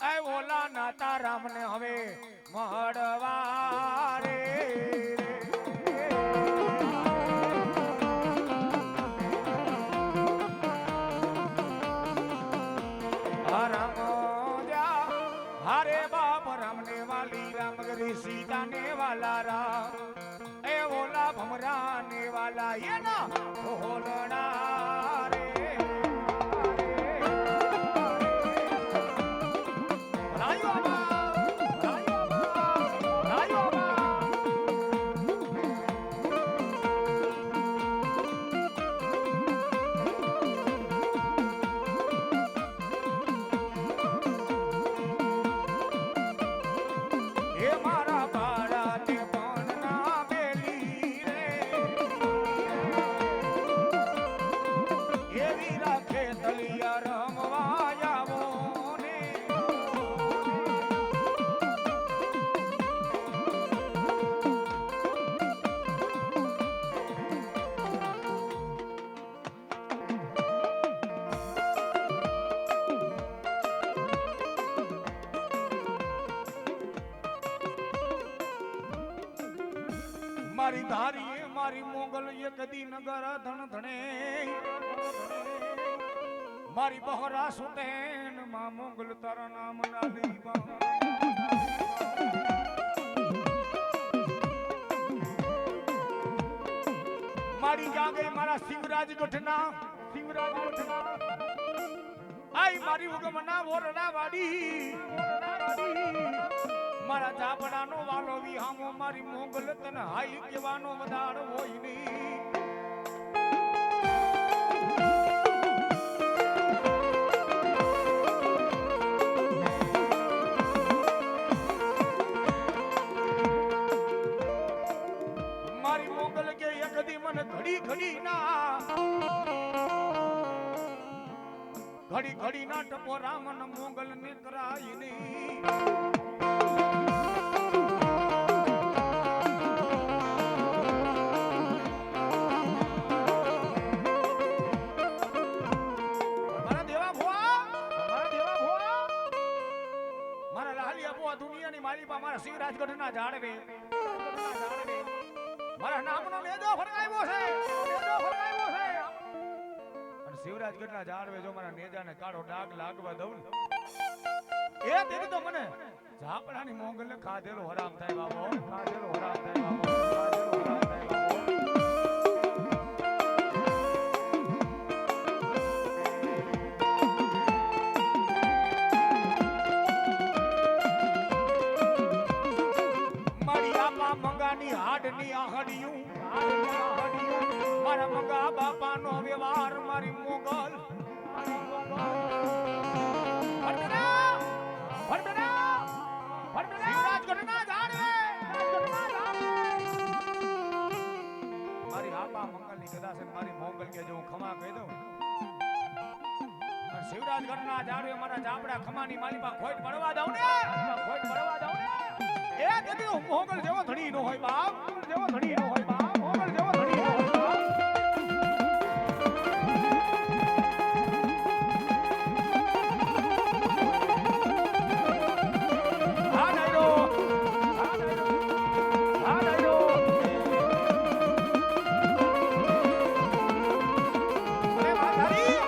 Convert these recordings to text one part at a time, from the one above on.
એ ઓલા નાતા રામને હવે મળવા રે हरे बाप रामने वाली रामगरी सीता ने वाला राम ए ओला भमरा ने वाला ये ना बोलना रे रायो मारी धारी मारी मोगल ये कदी नगर धन धने मारी बहरा सुतेन मां मोगल तारा नाम नाली मारी जा गई मारा शिवराज गठना आई मारी उगमना वोरना वाड़ी मारा जापड़ानो वालो विहामो मारी मोगल तन हाई केवानो वदाड़ होई नी मारी मोगल के एक दी मन घड़ी घड़ी ना घड़ी घड़ी ना टपो रामन मोगल ने कराई नी मारा शिवराजगढ़ ना जाड़वे मारा नामनो नेજો ફરગાવ્યો છે અને शिवराजगढ़ ના જાળવે જો મારા નેજાને કાળો ડાગ લાગવા દઉં એ તેની તો મને ઝાપડાની મોંગલને ખાધેલો હરામ થાય બાબો ખાધેલો હરામ થાય બાબો ખાધેલો હરામ થાય બાબો મંગાની હાડની આહડિયું મારા મંગા બાપાનો વ્યવહાર મારી મોગલ શિવરાજગઢના જાણવે મારી આપા મંગલની કદાચ મારી મોગલ કે જો હું ખમા કહી દઉં શિવરાજગઢના જાણવે મારા જાપડા ખમાની માલિપા ખોટ પડવા દઉં ને ખોટ પડવા દઉં ને એ કદી મોગલ જેવો ધણી નો હોય બાપ જેવો ધણી નો હોય બાપ મોગલ જેવો ધણી નો હોય બાપ આ ડાયરો અરે મારી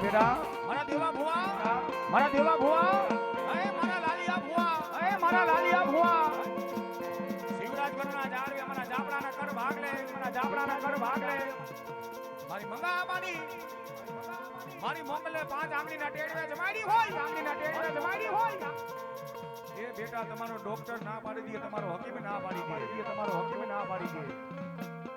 બેટા મારા દેવા ભુવા મારા દેવા ભુવા અરે મારા લાલિયા ભુવા અરે મારા લાલિયા ભુવા શિવરાજ કરના જાળવે મારા જાપડાના કર ભાગ લે મારા જાપડાના કર ભાગ લે મારી મંગા મારી મોંગલે 5 આંગળીના ટેડવે જમાડી હોય આંગળીના ટેડવે જમાડી હોય એ બેટા તમારો ડોક્ટર ના પાડી દે તમારો હકીમ ના પાડી દે તમારો હકીમ ના પાડી દે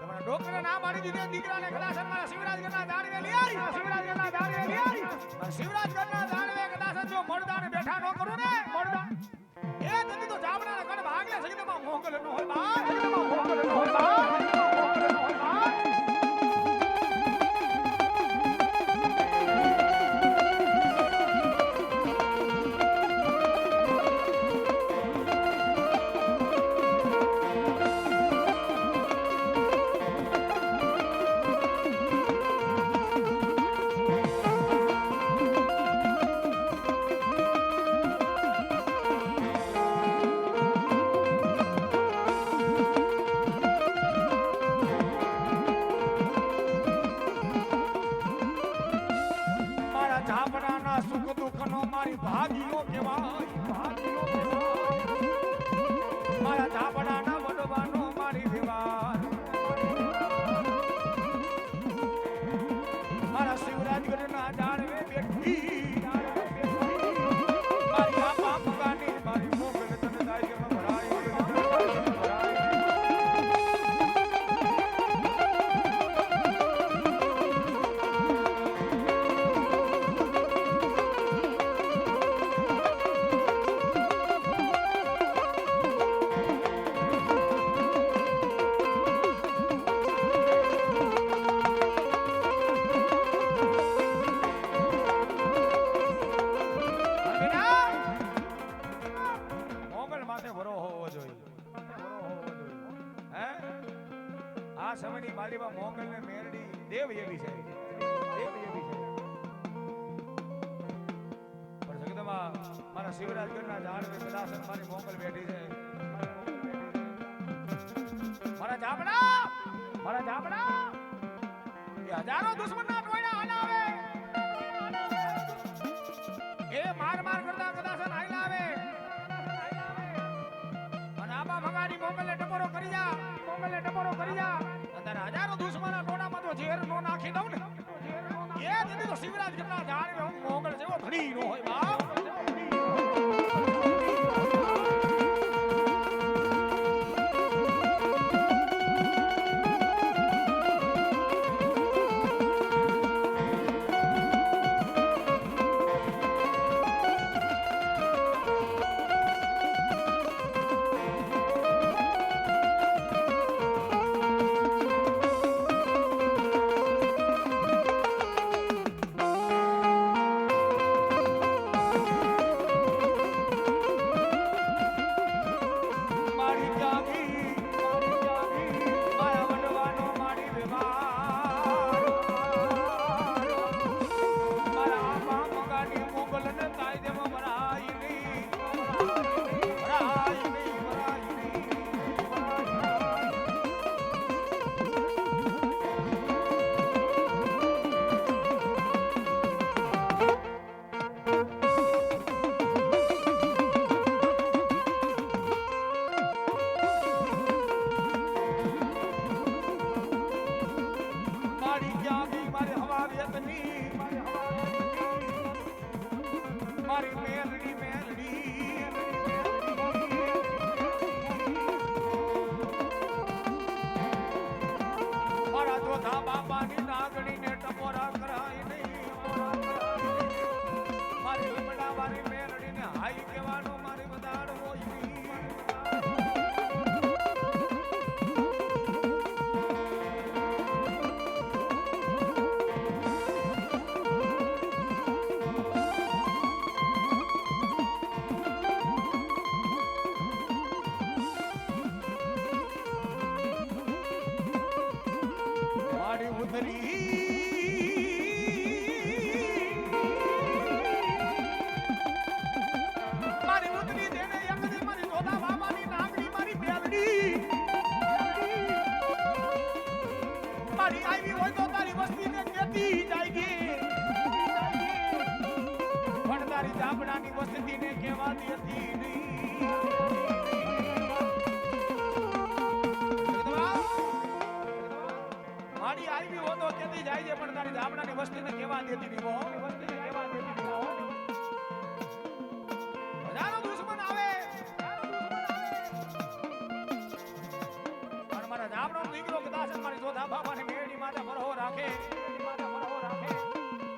તમારા ડોક્ટરે ના પાડી દીધે દીકરાને કદાસન મારા શિવરાજગરના જાળવે લઈ આવી શિવરાજગરના જાળવે લઈ આવી શિવરાજગરના જાળવે કદાસન જો મરદાને બેઠા ન કરું ને મરદા એ તેથી તો જાબડાના કણ ભાગ લે સગીતમાં મોંગલ નો હોય બા સગીતમાં મોંગલ નો હોય બા ભાગીનો કહેવાય મારા ધાબડાના વડવાનો મારી વ્યવહાર મારા શિવરાજગઢના જાળવે બેઠી મારી આપા ભગાની મારી મોગલ તન દાયમાં ભરાય આ સમયની બાલીમાં મોગલ ને મેરડી દેવ એવી છે દેવ એવી છે પણ જગદંબા મારા શિવરાજગઢના ઝાડવે કદાસન મારી મોગલ બેઠી છે મારા જાબડા એ હજારો દુશ્મનના ટોળા હલાવે એ માર કરતા કદાસન આઈલા આવે અને આબા ભગાની મોગલને ટપોરો કરી જા અંદર હજારો દુશ્મનના ટોળામાં તો ઝેર નો નાખી દઉં ને એ દીદી તો શિવરાજગઢના ઝાડવે હું મોગલ જેવો ધડી નો હોય બાપ મારી મેલડી મારા જોધા બાપાની નાગણીને ટપોરા કરાય નહીં મારી લીમડા વાળી મેલડીને હાઈ કહેવાનો મારી વધાર હોય મારી આવી હોય તો તારી વસ્તીને કેતી જાય ઝાપડાની વસ્તીને કહેવાતી હતી નહીં. મારી આવી હોતો કેતી જાય છે પણ તારી ઝાપડાની વસ્તીને કહેવાતી હતી નહીં. વસ્તીને કહેવાતી હતી નહીં. હજારો દુશ્મન આવે પણ મારા ઝાપડાનો દીકરો કદાચ મારી જોધા બાપાની મેળી માથે ફરહો રાખે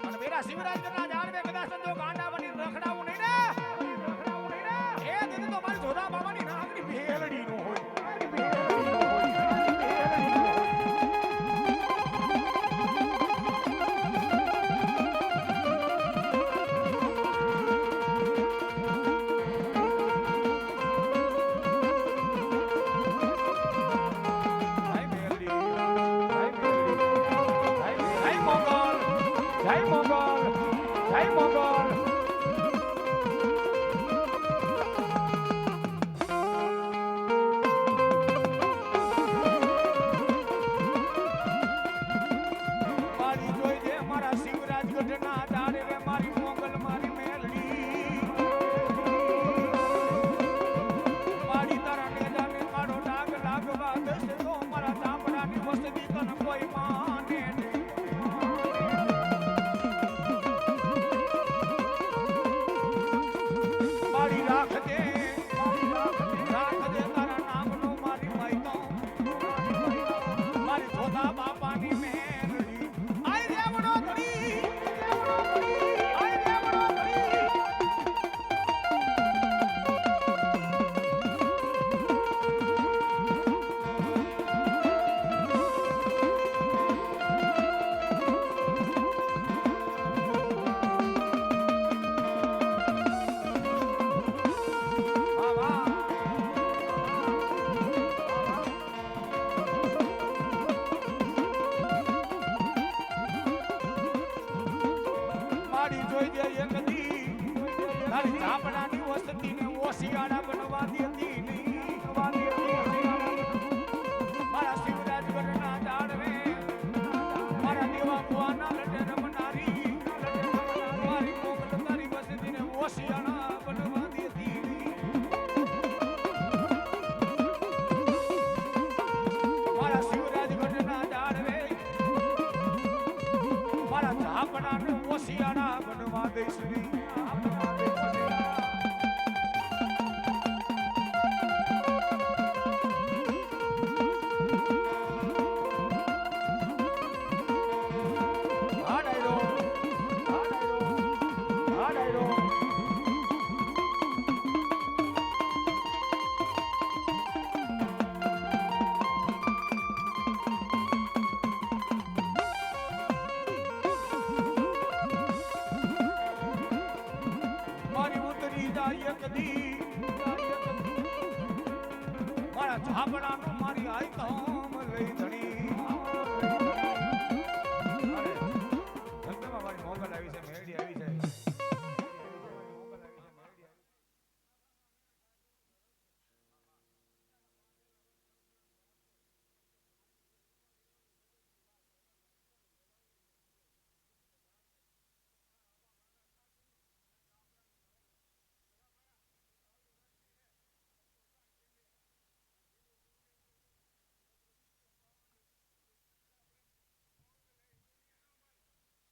અને મેરા શિવરાજ કરના જાણવે કદાચ જો ગાંડા બની રખડાવું નહીં ને એ દીદી તો મારી જોધા બાપાની નાગની ભેલડી નો હોય.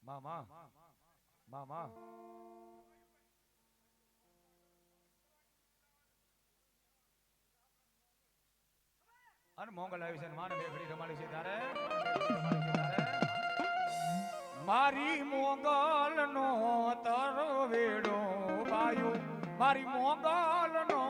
મામા મામા અને મોંગલ આવી છે માને બેખડી રમાડી છે તારે મારી મોંગલ નો તરવેડો બાયુ મારી મોંગલ નો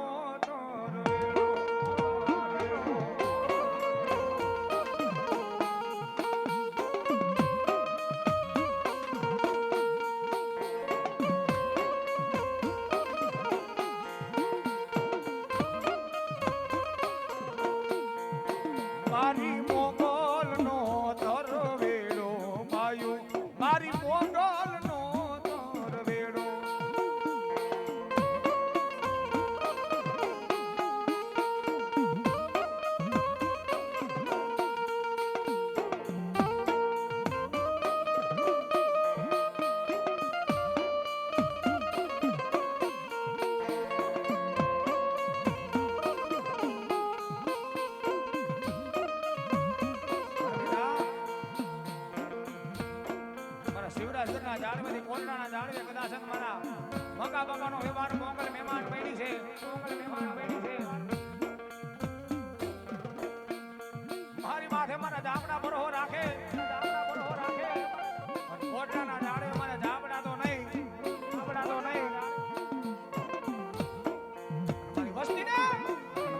શિવરાજના ઝાડમાંથી કોટડાના ઝાડવે કદાચ મારા મગા બાબાનો વ્યવહાર મોગલ મહેમાન પડી છે. મોગલ મહેમાન પડી છે. મારી માથે મારા જાબડા બરહો રાખે. જાબડા બરહો રાખે. અને કોટડાના ઝાડવે મારા જાબડા તો નહીં. જાબડા તો નહીં.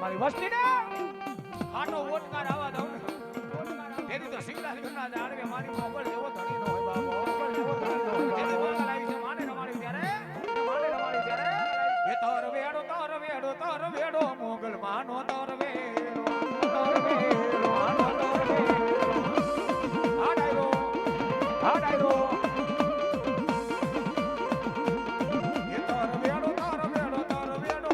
મારી વસ્તીને આટો ઓટકાર આવા દઉં ને તેથી તો શિવરાજના ઝાડવે મારી મોગલ જેવો ધણી નો હોય બાબો. મોગલ જેવો ધણી નો હોય. જેની મોગલ આવી છે માને રમાડી ત્યારે એ તોર વેડો મોગલ માનો તોર વેડો માનો તોર વેડો આ ડાયરો એ તોર વેડો મોગલ માનો તોર વેડો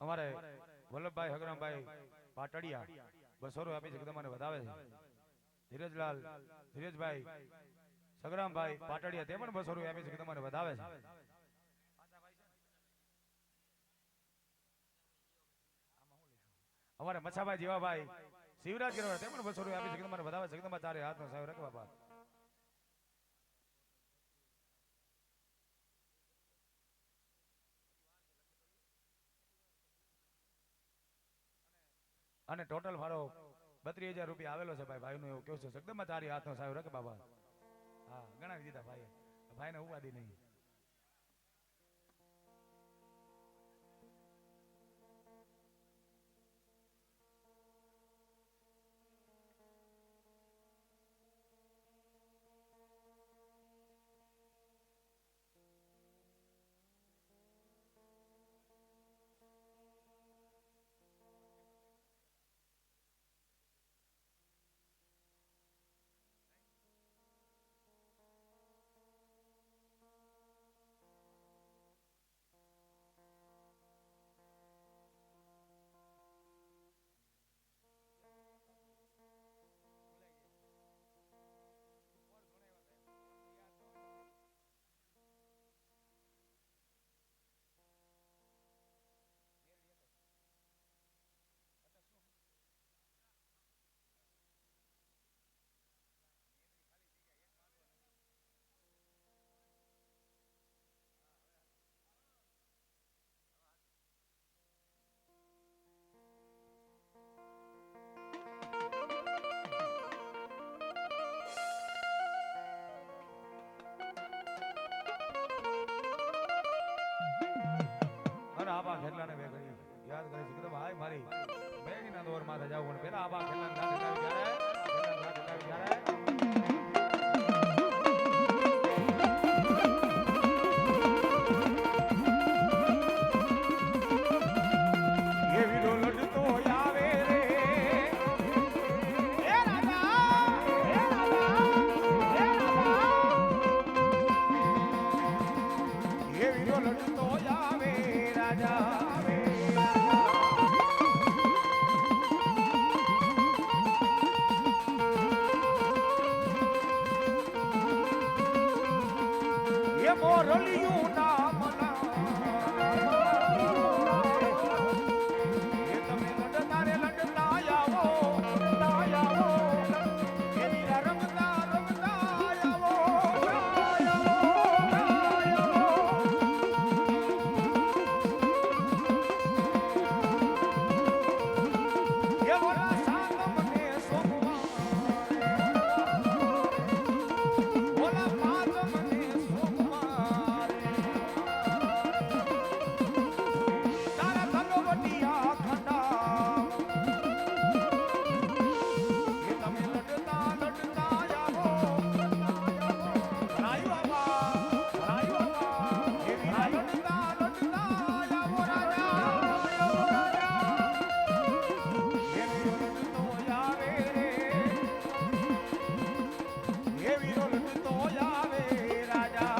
અમારે વલ્લભભાઈ હગરામભાઈ પાટડિયા 200 આપી છે તમને વધાવે છે. ધીરજભાઈ સગરામભાઈ પાટડિયા તે પણ 200 આપી છે તમને વધાવે છે. અમારે મચ્છાભાઈ જીવાભાઈ શિવરાજ ગરવા તે પણ 200 આપી છે તમને વધાવે છે. તમારે તારે હાથનો સાહેબ રાખ બાપા. અને ટોટલ મારો 32,000 રૂપિયા આવેલો છે ભાઈ. ભાઈનું એવું કેવું છે એકદમ તારી હાથનો સાહેબ રખ બાબા. હા ગણાવી દીધા ભાઈને ઉપાધિ નહીં. આબા ખેલાને બે કરી યાદ કરે છે કે ભાઈ મારી બેગીના દોર માથે જાવ પણ પેલા આબા ખેલાને ના ખેલાવી ત્યારે એ વિડો લડતો આવે રે એ રાજા એ મોરલિયું નામ એ તમે લડતા રે લડતા આવો એ વીરા રમતા રમતા આવો એ બોલા સાંગ મને સોમવાર બોલા પાંચ મને સોમવાર તારા તલવટિયા ખંડા એ તમે લડતા લડતા આવો રાયુ બાબા એ વીરા લડતા લડતા આવો રાજા એ વીરો લડતો આવે રે એ વીરો લડતો આવે રાજા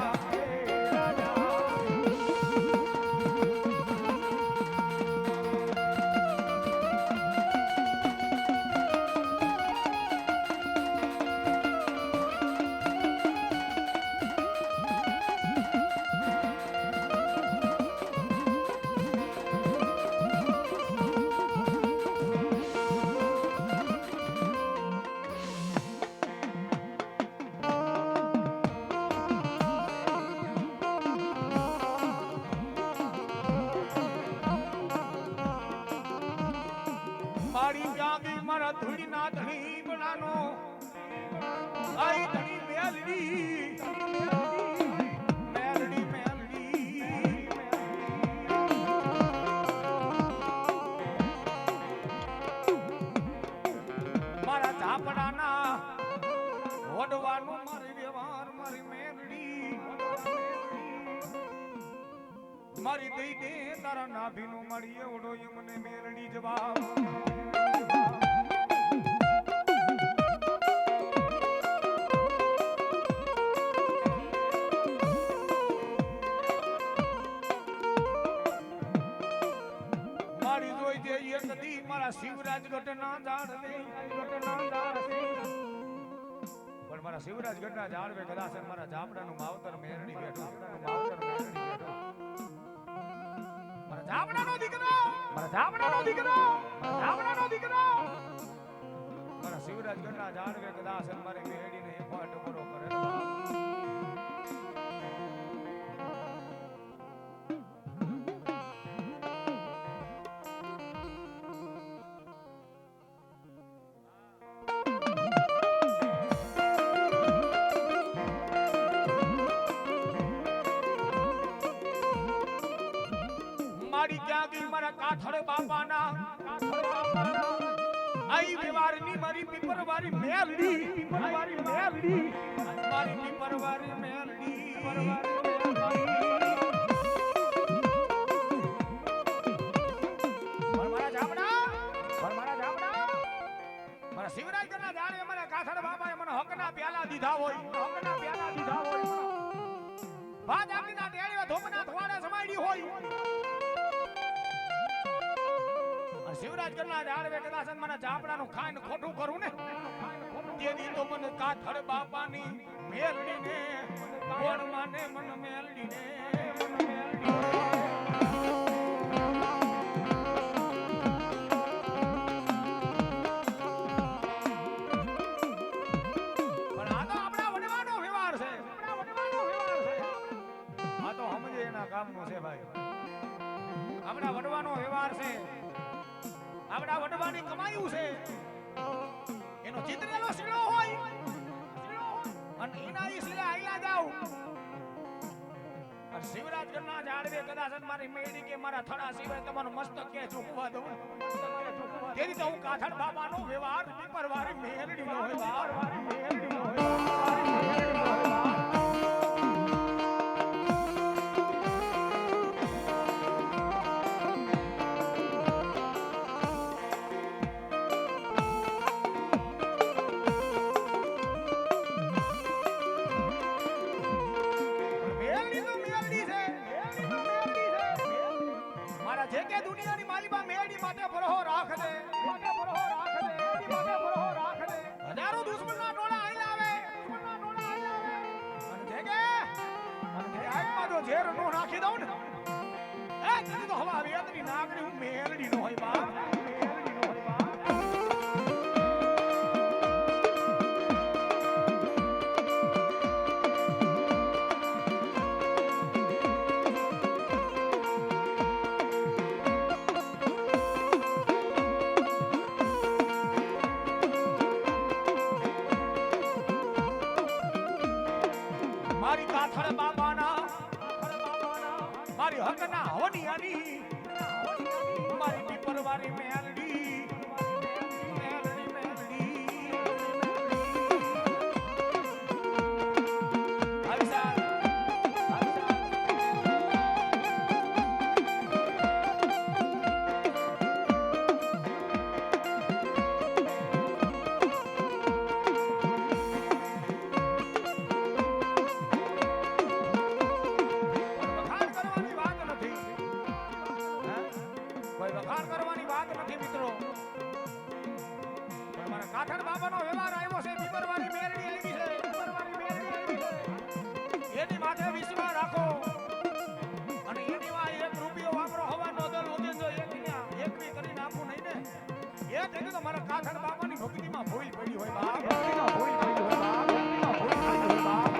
મારી જાગી મારા ધૂળના ધણી બનાનો આઈ ધણી મેલડી મારા ઝાપડાના ઓડવાનું મારી વ્યવહાર મારી મેલડી મારી દઈ દે તારા નાભીનું મારી એવડો એ મને મેલડી જવાબ મારી જોઈ દે એ કદી મારા શિવરાજ ગઢના ઝાડ ને પણ મારા શિવરાજ ગઢના ઝાડ વે કદાચ મારા ઝાપડાનું માવતર મેરડી બેઠો મારા ઝાપડાનો દીકરો મારા શિવરાજ ગઢના ઝાડ વે કદાચ મારે મેરડીને એક વાર ટકોરો કરે મારી ક્યાં મારા કાથળ બાપાના આઈ વ્યવહારની મારી પીપરવારી મેલડી મારી પીપરવારી મેલડી મારા ઝાપડા મારા શિવરાજ કરના જાણે મારા કાથળ બાપાએ મને હકના પ્યાલા દીધા હોય બાદ આગળના ડેળીઓ ધોમના થવાડે સમાડી હોય શિવરાજ કરના જાળવે કદાચ મને ઝાપડાનું ખાઈને ખોટું કરું ને તેથી તો મને કાથળ બાપાની મેલડી ને કોણ માને મન મેલડી ને પણ આ તો આપણા વડવાનો વ્યવહાર છે આ તો સમજે એના કામનો છે ભાઈ આપણા વડવાનો વ્યવહાર છે આપણા વડવાની કમાયું છે એનો ચિતરેલો શીલો હોય અને એના ઈ શીલે આઈલા જાવ અને શિવરાજ કરના જાળવે કદાચ મારી મેડી કે મારા થડા સિવાય તમારું મસ્તક કે ઝૂકવા દઉં તેથી તો હું કાથળ બાબાનો વ્યવહાર પીપરવારી મેરડીનો વ્યવહાર જે કે દુનિયાની માલિબા મેળી માટે ભરોહો રાખ દે માટે ભરોહો રાખ દે એની માટે ભરોહો રાખ દે હજારો દુશ્મનના ટોળા આઈ આવે દુશ્મનના ટોળા આઈ આવે અને જે આગમાં જો ઝેર નો નાખી દઉં ને એ કીધું તો હવા વેદની નાગણી હું મેલડી નો હોય બાપ મેલડી નો હોય બાપ મારી કાથળ બાબાના મારી હકના હોનિયાની મારી પીપરવારી મેલડી મેલડી મેલડી હરિસાર વખાણ કરવાની વાત નથી મિત્રો પણ મારા કાઠણ બાબાનો વ્યવહાર આવ્યો છે પીપરવાળી મેરડી આવી છે પીપરવાળી મેરડી આવી છે એની માથે વિશ્વાસ રાખો અને એની માં 1 રૂપિયો વાપરો હવાનો દલ ઉગે જો એકવી કરી નાખું નહીં ને એ થઈ તો મારા કાઠણ બાબાની ભક્તિમાં ભૂલ પડી હોય બાપ ભક્તિમાં ભૂલ પડી હોય બાપ ભક્તિમાં ભૂલ પડી હોય બાપ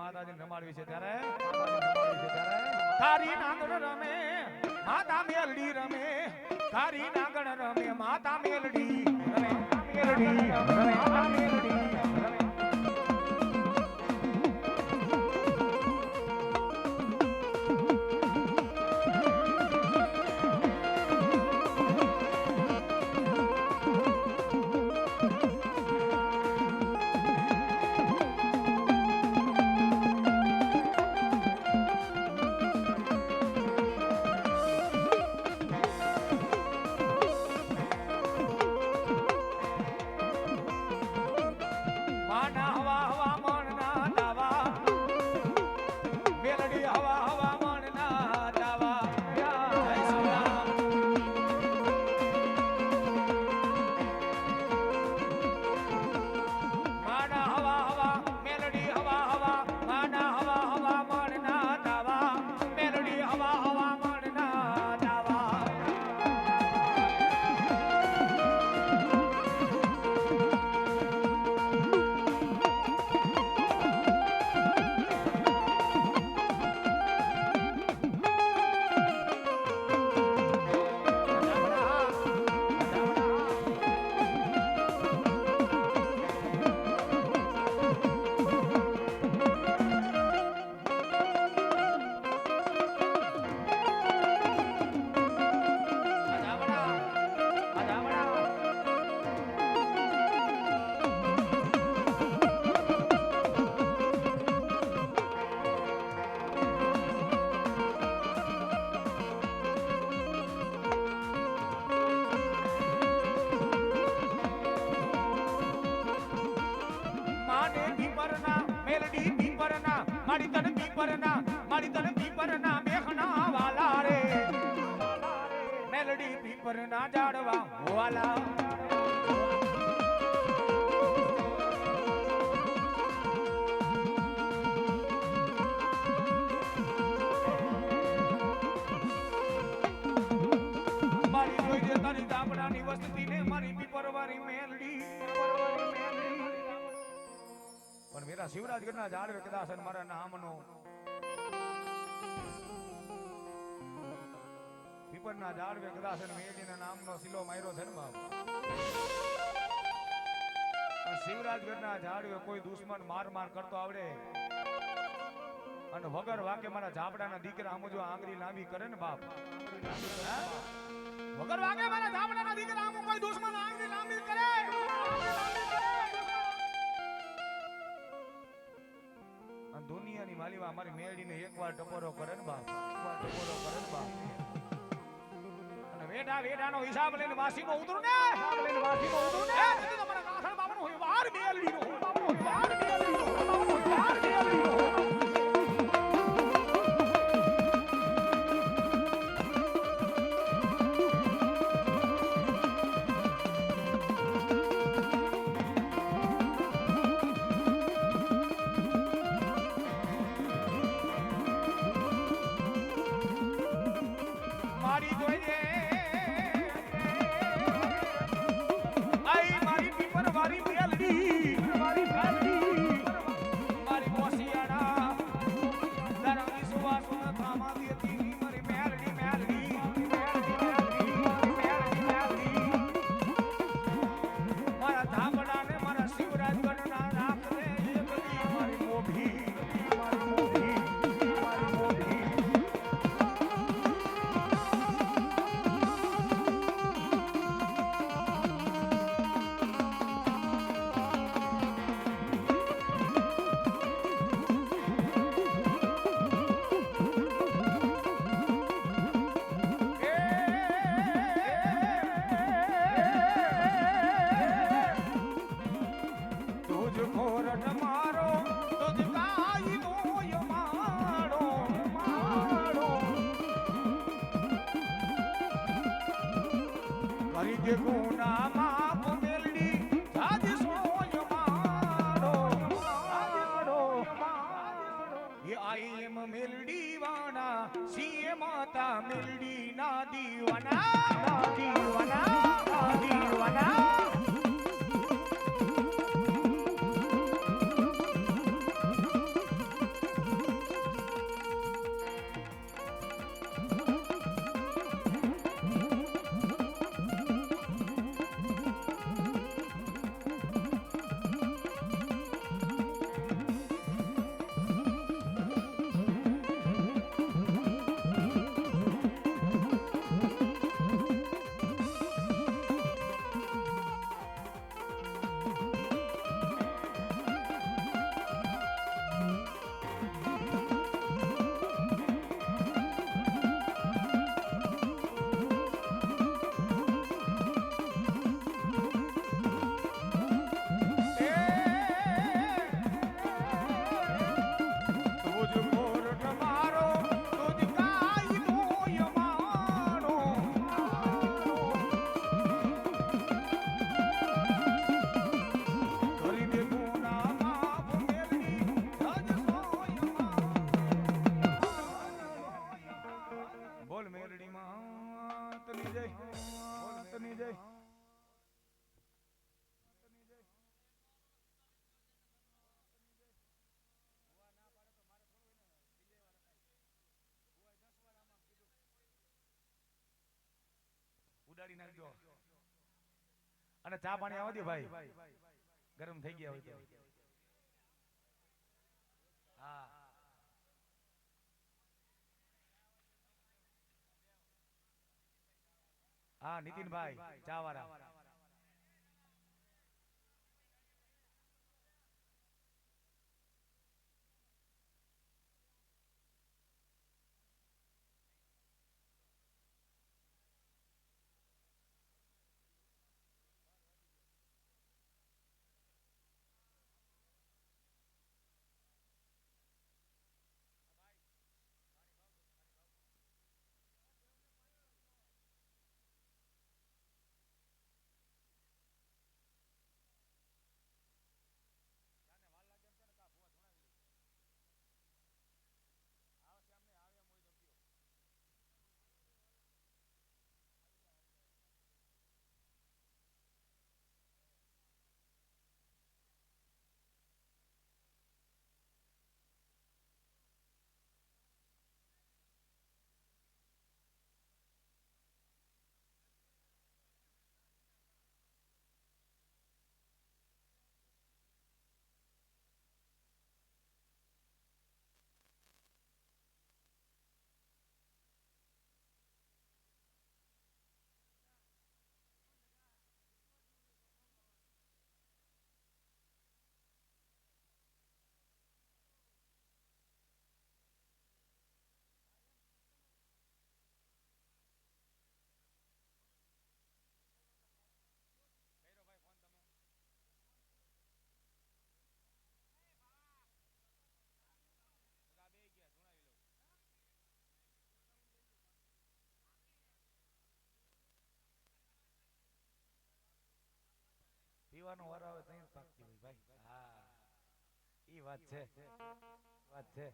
માતાજીને રમાડવી છે ત્યારે તારી નાગણ રમે માતા મેલડી રમે તારી નાગણ રમે માતા મેલડી રમે મેલડી રમે માતા મેલડી મારી તને પીપરના મેઘના વાલા રે મેલડી પીપરના ઝાડવા વાલા મારી જોઈ દે તારી ગામડાની વસ્તીને મારી પીપરવાળી મેલડી પણ મેરા શિવરાજગઢના ઝાડવે કદાચ મારા નામનો પીપરના ઝાડવે કદાચ મેલડીના નામનો શિલો માર્યો છે ને બાપ શિવરાજગઢના ઝાડવે કોઈ દુશ્મન માર કરતો આવડે અને વગર વાકે મારા ઝાપડાના દીકરા આમ જો આંગળી લાંબી કરે ને બાપ વગર વાકે મારા ઝાપડાના દીકરા આમ કોઈ દુશ્મન આંગળી લાંબી કરે દુનિયાની માલીમાં અમારી મેળડીને એકવાર ટપોરો કરે ને બાપ એકવાર ટપોરો કરે ને બાપ અને વેઢા વેઢાનો હિસાબ લઈને વાસીમાં ઉતરું ને હિસાબ લઈને વાસીમાં ઉતરું ને તો તમારા કાસણ બાબાનો હોય વાર મેલડીનો વાર મેલડીનો વાર મેલડીનો મારી જોઈએ આઈ મારી પીપર વારી મેલડી મારી મેલડી મારી મોસિયાડા દરાની સુવાસુન થામા દેતી મારી મેલડી મેલડી મેલડી મારા ધાબડાને મારા શિવરાજગઢના રાખ રે એ બધી મારી મોભી મારી મોભી મારી મોભી ગુના માપ મેલડી જાજ સોય માડો એ આઈ એમ મેલડી વાના સીએ માતા મેલડી ના દીવાના ઉડાડી નાખજો અને ચા પાણી આવવા દે ભાઈ ગરમ થઈ ગયા હોય તો હા હા નીતિનભાઈ ચા વાળા પીવાનો વાર આવે તઈ જ પાકતી હોય ભાઈ. હા ઈ વાત છે, વાત છે.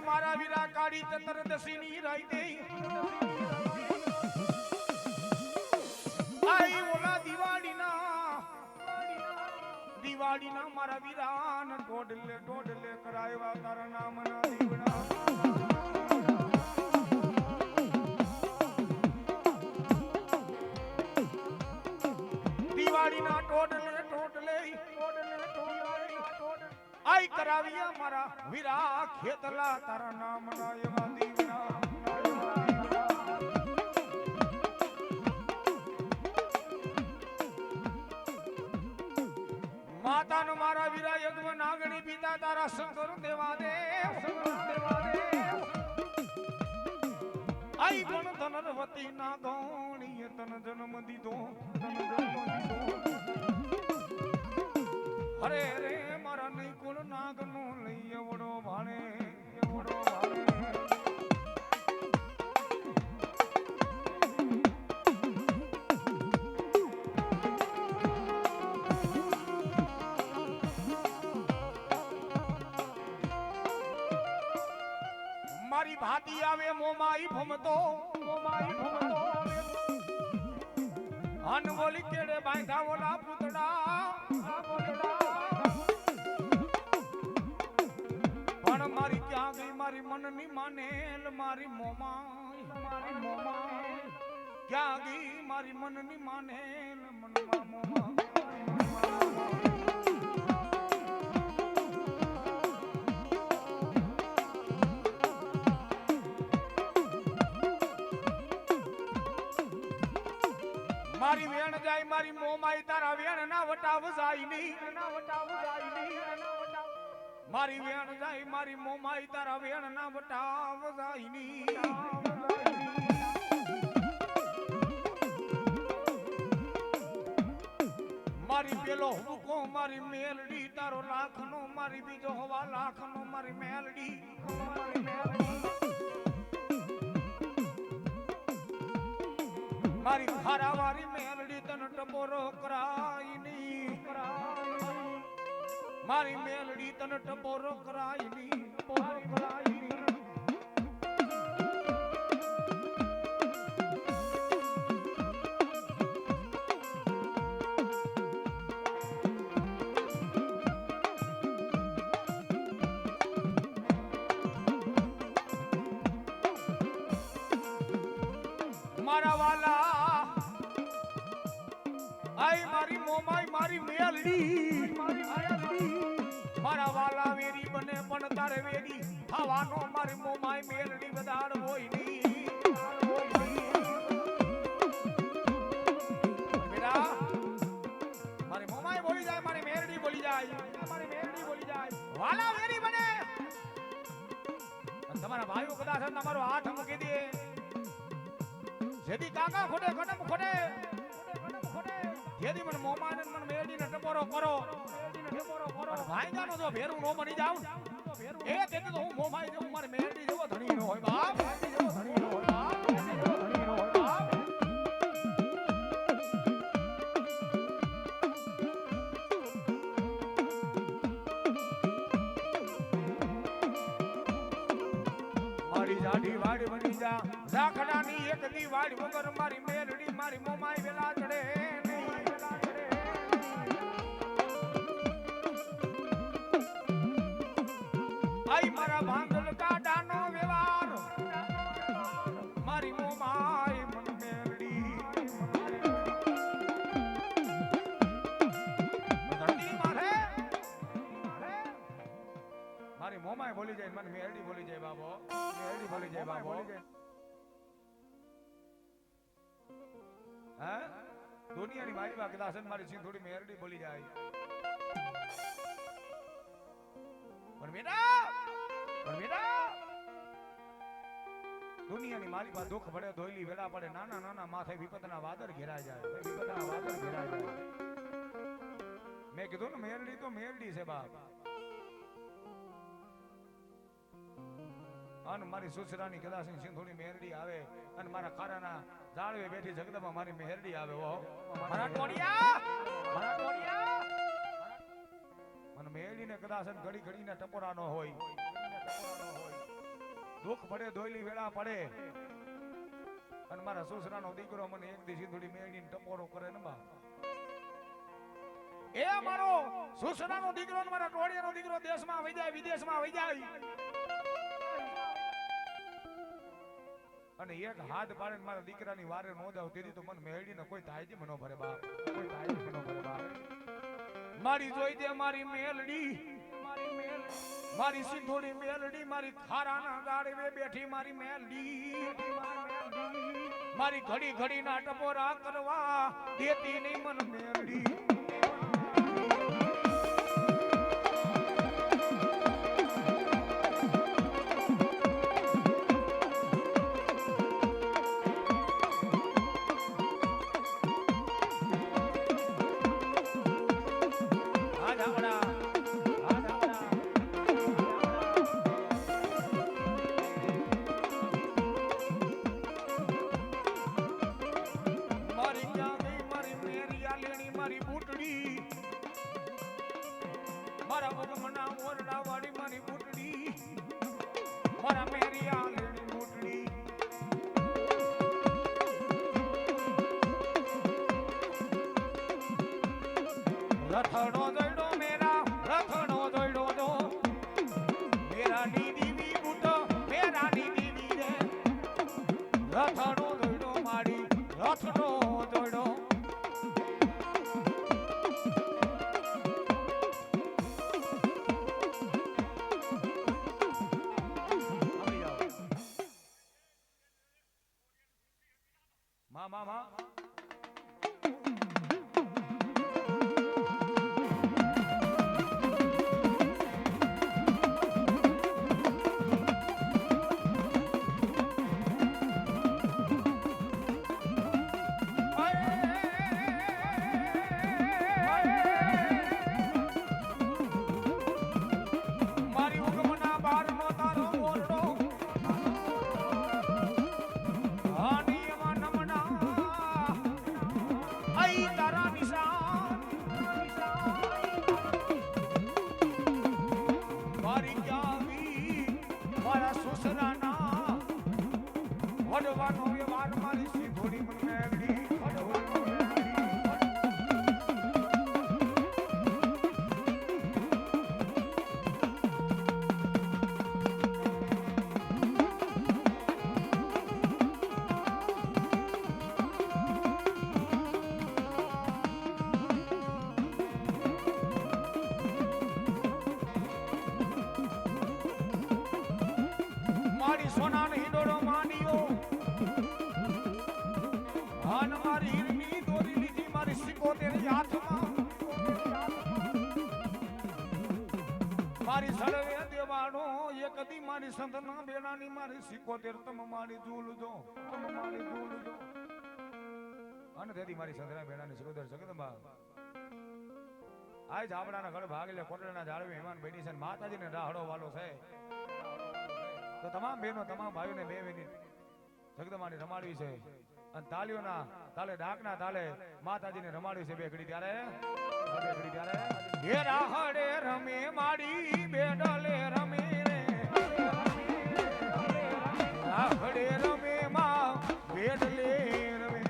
મારા વીરા કાળી ચંદ્ર દશીની રાઈ દે આઈ ઓલા દિવાળીના મારા વીરાન ડોડલે કરાયવા તારા નામના દીવડા દિવાળીના ટોડલે આઈ કરાવ્યા મારા વીરા ખેતલા તારા નામના એવા દીવડા માતાનો મારા વીરા યજ્ઞ નાગણી પિતા તારા શંકર દેવા દે આઈ પણ ધનવતી ના ગોણીએ તન જન્મ દીધો અરે રે મારા નહીં કુળ નાગ નો લઈ એવડો ભાણે મારી ભાતી આવે મોમાઈ ભમતો અનવોલી કેડે બાંધા ઓલા પૂતડા પણ મારી ક્યાં ગઈ મારી મનની માનેલ મારી મોમાઈ ક્યાં ગઈ મારી મનની માનેલ મનમાં મોમા મારી વેણ જાય મારી મોમાઈ તારા વેણ ના વટાવ જાય ની મારી વેણ જાય મારી મોમાઈ તારા વેણ ના વટાવ જાય ની મારી પેલો હુકો મારી મેલડી તારો લાખનો મારી બીજો હવા લાખનો મારી મેલડી મારી ખારાવારી મેલડી તન ટપોરો કરાઈની મારી મેલડી તન ટપોરો કરાઈની મારા વાલા આઈ મારી મોમાઈ મારી મેલડી મારા વાલા વેરી બને પણ તારે વેરી થવાનો મારી મોમાઈ મેલડી બધાડ હોય ની બેટા મારી મોમાઈ બોલી જાય મારી મેલડી બોલી જાય વાલા વેરી બને તમારા ભાઈઓ કદાચ તમારો હાથ મૂકી દે જેદી કાકા ખોડે કદમ ખોડે જેદી મને મોમાને મને મેડીને ટપોરો કરો ભાઈ જાનો જો ભેરું નો બની જાવ એ તેથી તો હું મોમાઈ દેવું મારે મેડી જેવો ધણી નો હોય બાપ મેડી જેવો ધણી નો હોય બાપ મેડી જેવો ધણી નો હોય બાપ મારી જાડી વાડી બની જા રાખડાની એક દી વાડી વગર મારી મેલડી મારી મોમાઈ વેલા ચડે આઈ મારા ભાંગલ કાડાનો વ્યવહાર મારી મોમાઈ મન મેલડી ધરતી મારે મારી મોમાઈ બોલી જાય મને મેલડી બોલી જાય બાબો મેલડી બોલી જાય બાબો હા દુનિયાની મારી વાત કદાચ મારી સિંહ થોડી મેલડી બોલી જાય પણ બેટા દુનિયાની મારી પાસે દુઃખ પડે ધોઈલી વેલા પડે નાના નાના માથે વિપતના વાદળ ઘેરાઈ જાય વિપતના વાદળ ઘેરાઈ જાય મેં કીધું ને મેલડી તો મેલડી છે બાપ અને મારી સુસરાની કદાચ સિંધોની મેરડી આવે અને મારા ખારાના જાળવે બેઠી જગદમાં મારી મેરડી આવે ઓ મારા ટોડિયા મને મેરડીને કદાચ ઘડી ઘડીને ટપોરા નો હોય દુઃખ પડે ધોઈલી વેળા પડે અને મારા સુસરાનો દીકરો મને એક દી સિંધોડી મેરડીને ટપોરો કરે ને બા એ મારો સુસરાનો દીકરો ને મારા ટોડિયાનો દીકરો દેશમાં વઈ જાય વિદેશમાં વઈ જાય અને એક હાથ પાડીને મારા દીકરાની વારે નો જાવ તેથી તો મને મેળડીને કોઈ તાયજી મનો ભરે બાપ કોઈ તાયજી મનો ભરે બાપ મારી જોઈ દે મારી મેલડી મારી સિંધોડી મેલડી મારી ખારાના ગાડવે બેઠી મારી મેલડી મારી ઘડી ઘડી ના ટપોરા કરવા દેતી નહીં મન મેલડી મારા ભગમના ઓરડા વાળી મારી બુટડી મારા મેરિયા લેણી બુટડી રથડો દોડો મેરા રથડો દોડો દો મેરા દીદી બુટ મેરા દીદી રે રથડો દોડો મારી રથડો દોડો મામા વડવાનો વ્યવહાર મારી સિંધોડી મન મેલડી મારી સોનાનો હિંડોળો માન્યો દેવાણો એ કદી મારી સંતના બેનાની મારી 77 તમ મારી ઝૂલજો અને તેથી મારી સંતના બેનાની 77 જગદંબા આજ આપણાના ઘર ભાગ લે કોટડાના જાળવી મહેમાન બેઠી છે માતાજીને રાહડો વાલો છે તો તમામ બહેનો તમામ ભાઈઓને 2 મિનિટ જગદંબાની રમાડવી છે અને તાલીઓના તાલે ડાકના તાલે માતાજીને રમાડવી છે 2 ઘડી ત્યારે હે રાહડે રમે માડી બેડલે રમે રે રાહડે રમે માં બેડલે રમે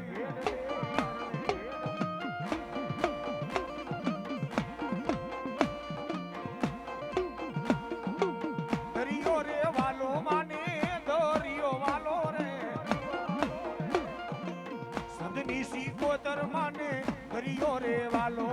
દરિયો રે વાલો માને દરિયો વાલો રે સંધની સિકોતર માને દરિયો રે વાલો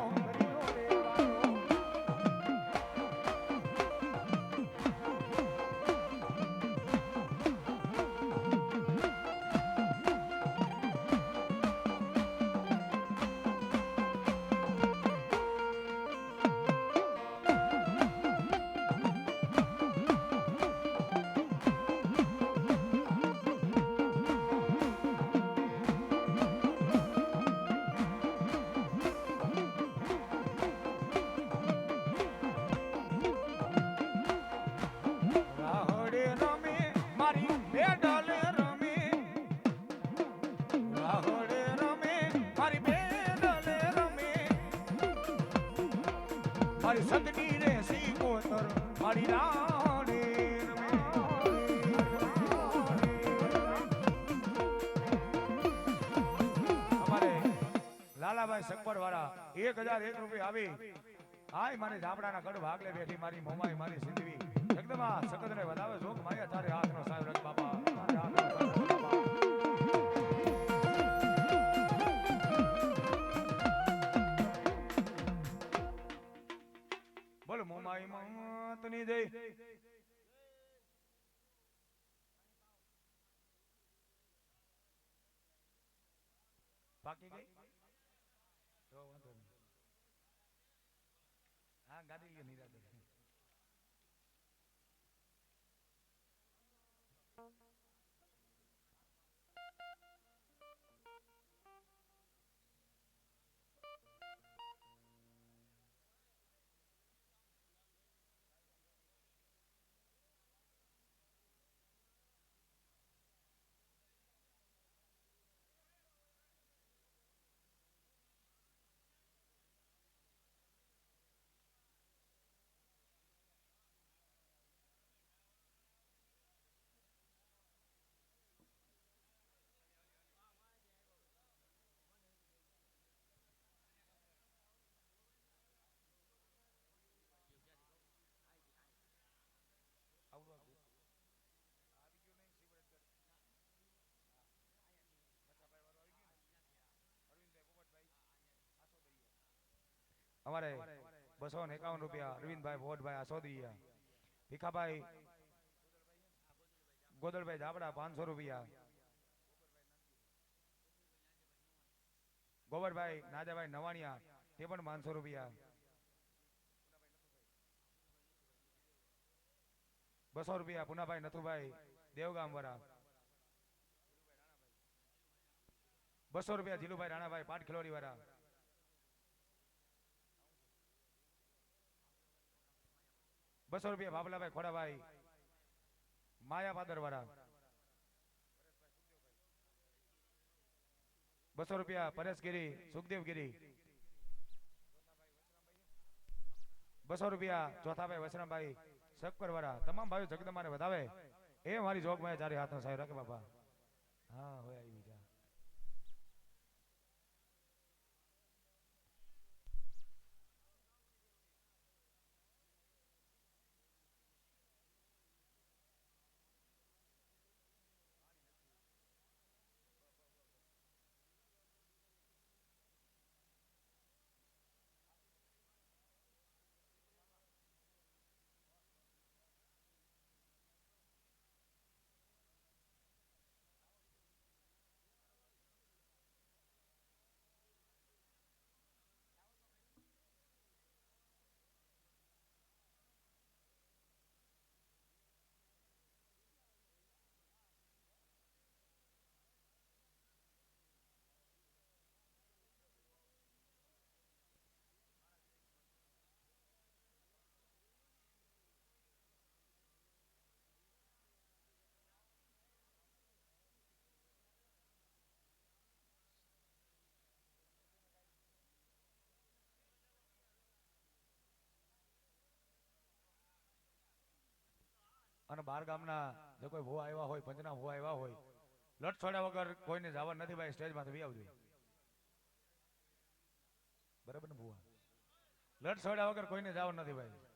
મારી સંતની રે સિકોતર મારી રાણે અમારે લાલાભાઈ સગપર વાળા 1001 રૂપિયા આવી આય મારે જામડાના ગઢ ભાગલે બેઠી મારી મોમાઈ મારી સિંધવી એકદમ આ સકદને વધાવે જોગ માયા તારે હાથનો સાહેબ રખ બાપા તારે હાથનો સાહેબ રખ બાપા બોલ મોમાઈ માતની જય પાકી ગઈ જો વાંધો નહીં હા ગાડી લ્યો નિરાતે અમારે 251 રૂપિયા અરવિંદભાઈ ભોટભાઈ આસોદિયા ભીખાભાઈ ગોદલભાઈ જાબડા 500 રૂપિયા ગોબરભાઈ નાજાભાઈ નવાણિયા તે પણ 500 રૂપિયા 200 રૂપિયા પુનાભાઈ નથુભાઈ દેવગામ વાળા 200 રૂપિયા જીલુભાઈ રાણાભાઈ પાટ ખિલોડી વાળા 200 રૂપિયા બાબલાભાઈ ખોડાભાઈ માયા પાદર વાળા 200 રૂપિયા પરેશગીરી સુખદેવગીરી 200 રૂપિયા ચોથાભાઈ વસરામભાઈ સકપર વાળા તમામ ભાઈઓ જગદંબાને વધાવે એ મારી જોગમાં ચારે હાથનો સાહેબ રાખે બાપા હા હોય આવી જા અને બાર ગામના જે કોઈ ભૂવા આવ્યા હોય, પંચના ભૂવા આવ્યા હોય, લટ છોડ્યા વગર કોઈને જવા નથી ભાઈ, સ્ટેજમાંથી વી આવજો. બરાબર ને ભૂવા? લટ છોડ્યા વગર કોઈને જવા નથી ભાઈ.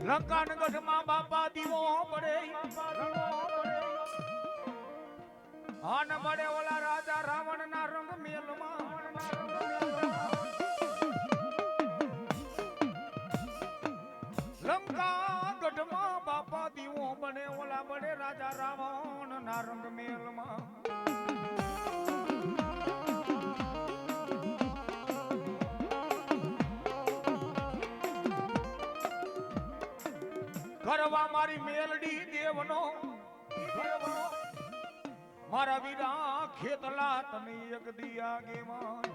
લંકાન ગઢમાં બાપા દીવો પડે આન મળે ઓલા રાજા રાવણ ના રંગ મેલમાં લંકા ગઢમાં બાપા દીવો બને ઓલા બને રાજા રાવણ ના રંગ મેલમાં કરવા મારી મેલડી દેવનો મારા વીરા ખેતલા તને એક દિયા ગેમાં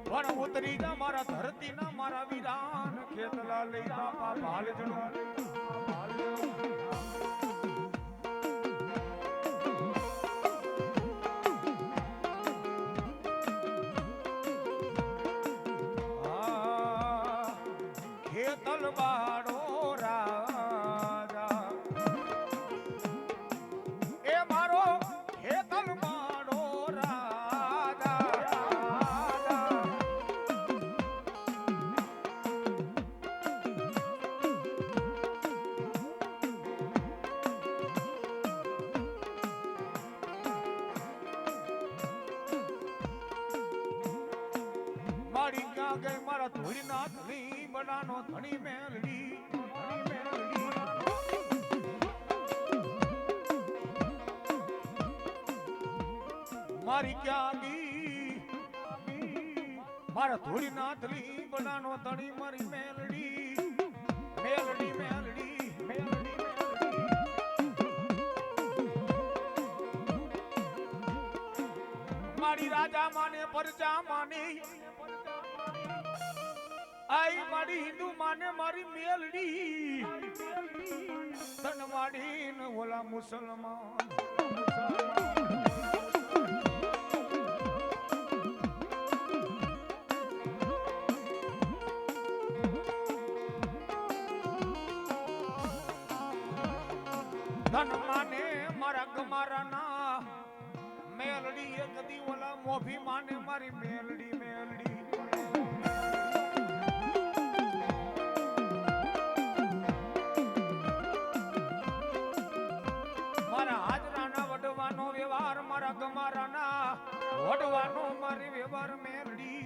પણ ઉતરી જા મારા ધરતી ના મારા વીરાન ખેતલા લઈ બાપા ભાલ જણો તલવારો રાજા એ મારો હે તલવારો રાજા મારી ક્યાં ગઈ મારા ધોળીના ધણી બનાનો ધણી મેલડી મારી ક્યાં ગઈ મારા ધોળી નાથલી બનાનો ધણી મારી મેલડી મેલડી મેલડી મેલડી મારી રાજા માને પરજા માને આઈ મારી હિન્દુ માને મારી મેલડી તન માડી ન ઓલા મુસલમાન તન માને મારા ગમારાના મેલડી એક દી ઓલા મોભી માને મારી મેલડી મેલડી વ્યવહાર મારા ગમારાના વડવાનો મારી વ્યવહાર મેલડી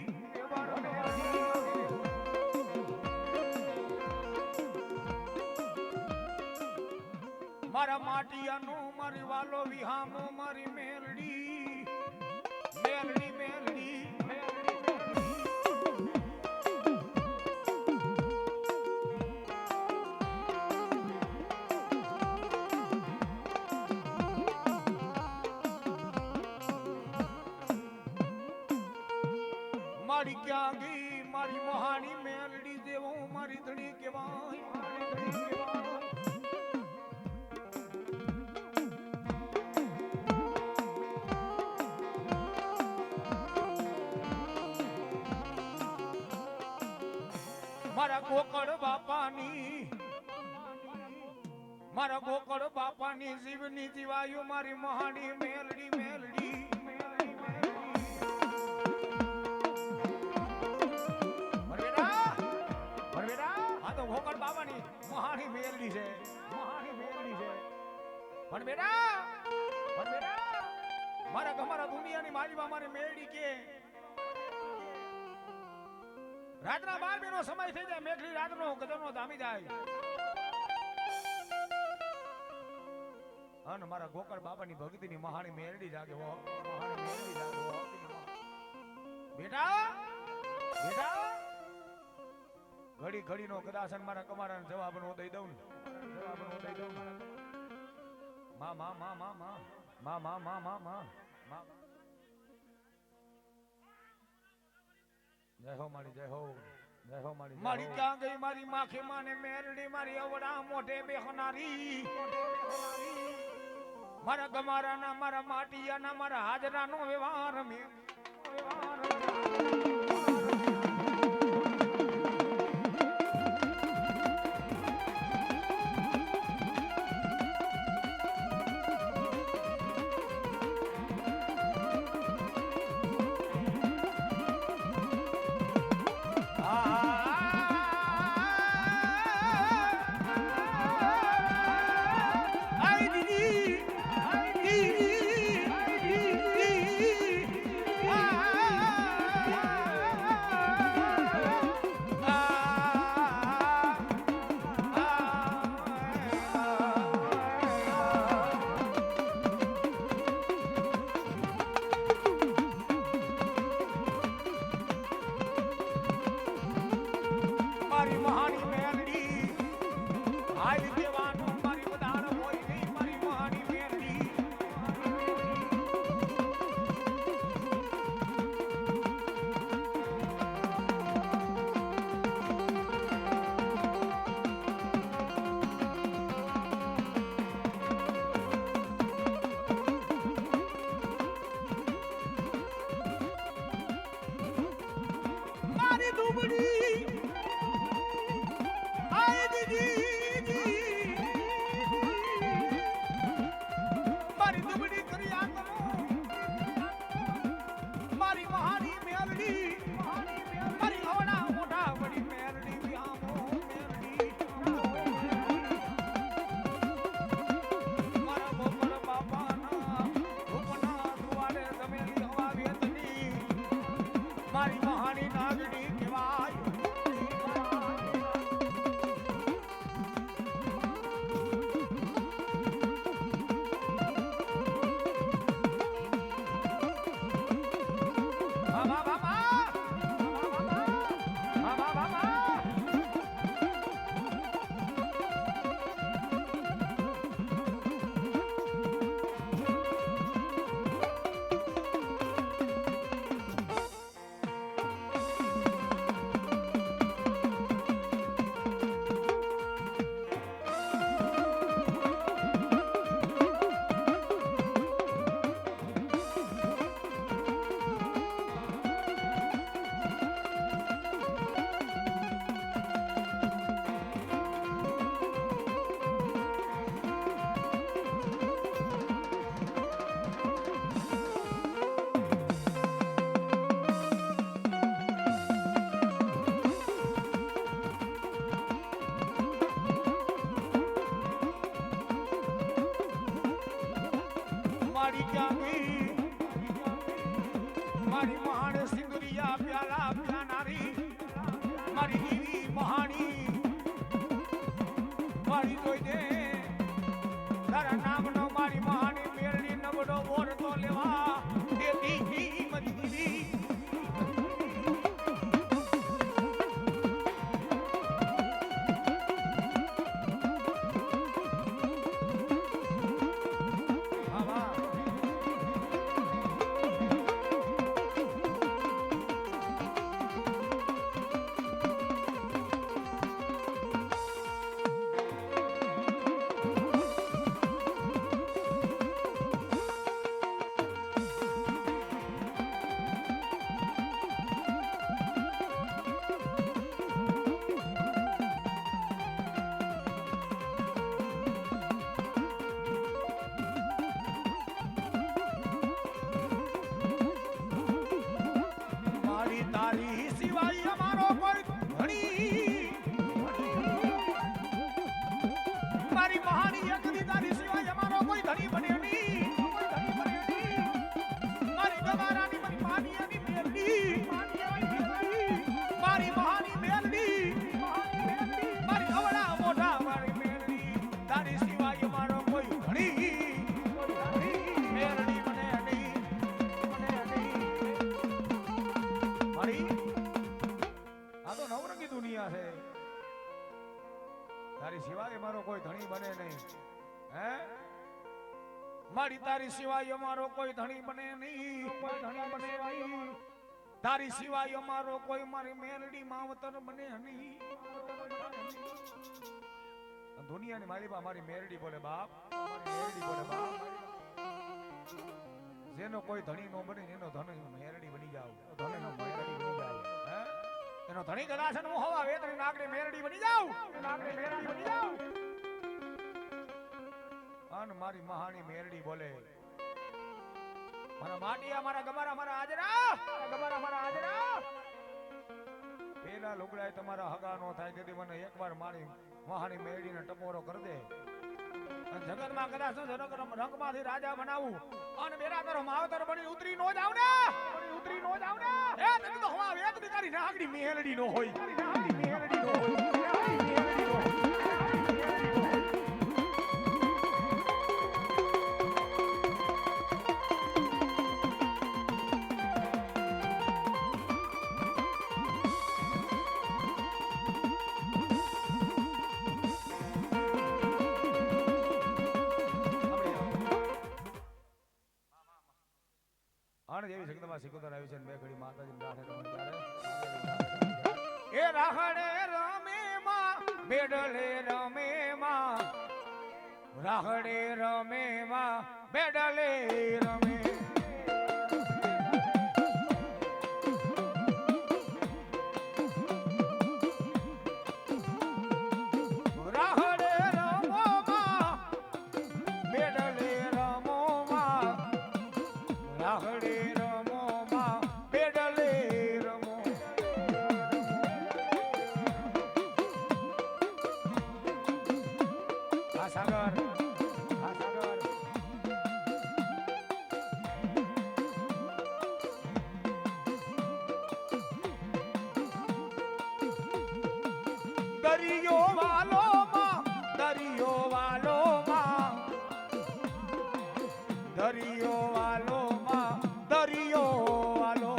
મારા માટિયાનો મારી વાલો વિહામો મારી મેલડી મેલડી મેલડી મારી ક્યાં ગઈ મારી મોહાણી મેલડી દેવો મારી ધણી કેવાય મારા ગોકળ બાપાની જીવની જીવાયું મારી મોહાણી મેલડી મેલડી ગોકળ બાબાની મહાની મેલડી છે પણ બેટા મારા ગમારા દુનિયાની મારીમાં મારી મેલડી કે રાતના 12 નો સમય થઈ જાય મેઘલી રાતનો ગદરનો ધામી જાય અન મારા ગોકળ બાબાની ભક્તિની મહાની મેલડી જાગે હો બેટા ઘડી નો કદાચ મારા કમારાને જવાબ નો દઈ દઉં જય હો મારી ક્યાં ગઈ મારી માખી માને મેરડી મારી અવડા મોઢે બેહનારી મારા ગમારાના મારા માટિયાના મારા હાજરાનો વ્યવહાર દુબડી આય દીદી મારી દુબડી કર્યા કરો મારી મહાની મેલડી મારી હવડા મોઢા વડી મેલડી વ્યામો મેલડી મારા બોપર બાપાના ભૂપના દુવાડે જમેલી હવા વેતની મારી મહાની નાગડી કહેવાય મારી ક્યાંથી મારી મહાન સિંદુરિયા પ્યાલા પ્યાનારી મારી દેવી મહાની મારી જોઈ દે તારા નામનો મારી મહાની મેળની નબળો બોર તો લેવા દેતી મારી દેવી તારી સિવાય અમારો કોઈ ધણી મારી મહાની એકલી તારી સિવાય અમારો કોઈ ધણી બને નહીં મારી ગવારાની મારી માની મેલડી મારી મહાની મેલડી મારી અવળા મોઢા મારી મેલડી તારી સિવાય અમારો કોઈ ધણી મેલડી બને નહીં આ તો નવરંગી દુનિયા છે તારી સિવાય અમારો કોઈ ધણી બને નહીં હે મારી તારી સિવાય અમારો કોઈ ધણી બને નહીં તારી સિવાય અમારો કોઈ મારી મેલડી માવતર બને નહીં દુનિયાની માલિકા મારી મેલડી બોલે બાપ મારી મેલડી બોલે બાપ જેનો કોઈ ધણી નો બને એનો ધણી મેરડી બની જાવ ધણીનો મેરડી બની જાવ હે એનો ધણી કદાચ નો હોવા વેતરી નાગડી મેરડી બની જાવ નાગડી મેરડી બની જાવ અન મારી મહાની મેરડી બોલે મારા માટીયા મારા ગમારા મારા હાજરા પેલા લુગડાય તમારા હગા નો થાય તેથી મને એકવાર મારી મહાની મેરડીને ટપોરો કરી દે જગતમાં કદાચ રંગમાંથી રાજા બનાવું અને બેરા કરો માવતર બની ઉતરી નો જાવ ને એ તને તો હવા વેત ની તારી નાગડી મેલડી નો હોય જેવી શક્તિમાં સિકોતર આવી છે બે ઘડી માતાજી રાહે એ રાહડે રમે માં બેડલે રમે માં રાહડે રમે માં બેડલે રમે દરિયો વાલો માં દરિયો વાલો માં દરિયો વાલો માં દરિયો વાલો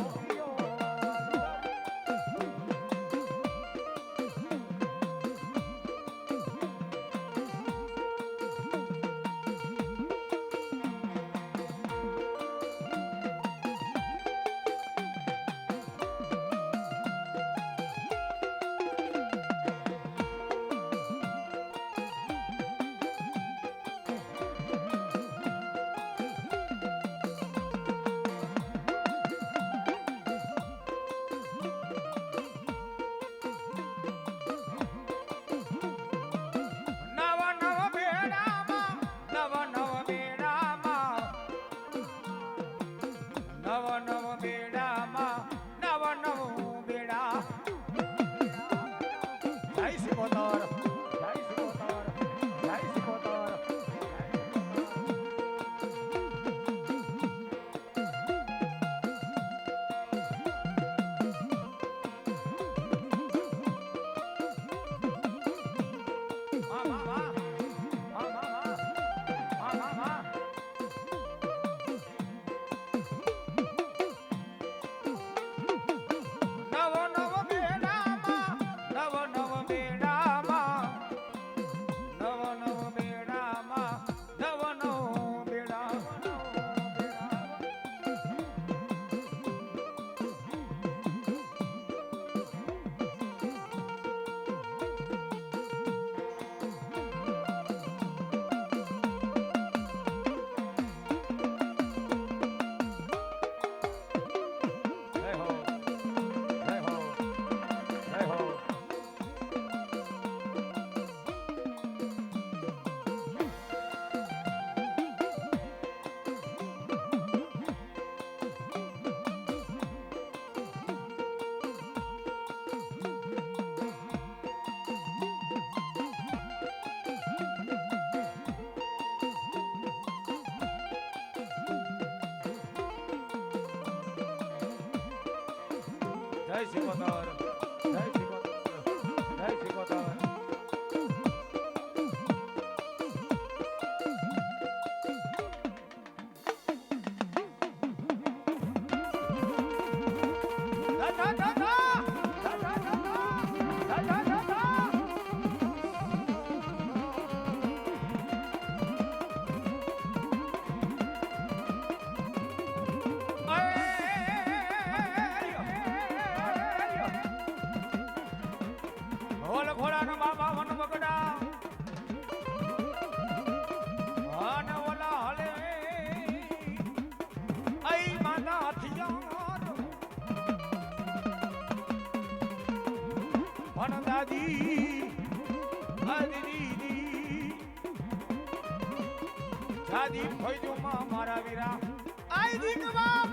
જય શિકોતર જય શિકોતર જય શિકોતર ઘોડાનો બાબા વન બગડા અને ઓલા હલે આઈ માતા હથિયાર વન દાદી દીદી જાદી ફોઈજો માં મારા વીરા આઈ દીકવા